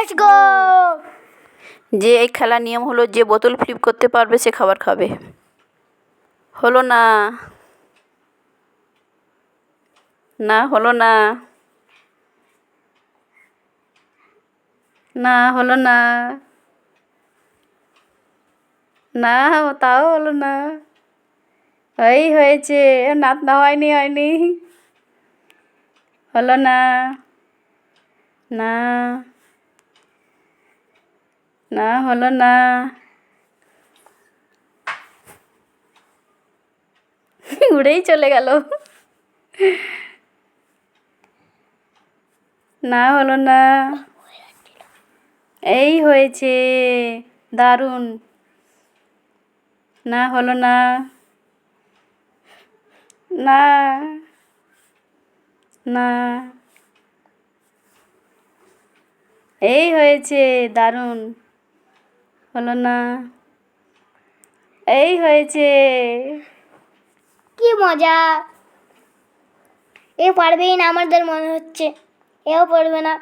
Let's go. যে এই খেলার নিয়ম হলো যে বোতল ফ্লিপ করতে পারবে সে খাবার খাবে। হলো না, না হলো না, না হলো না, না তাও হলো না। এই হয়েছে, না হয়নি হয়নি, হলো না, না না হলো না, উড়েই চলে গেল। না হলো না, এই হয়েছে, দারুণ। না হলো না, না না, এই হয়েছে, দারুণ। হলো না, এই হয়েছে। কি মজা। এ পারবেই না আমাদের মনে হচ্ছে, এও পারবে না।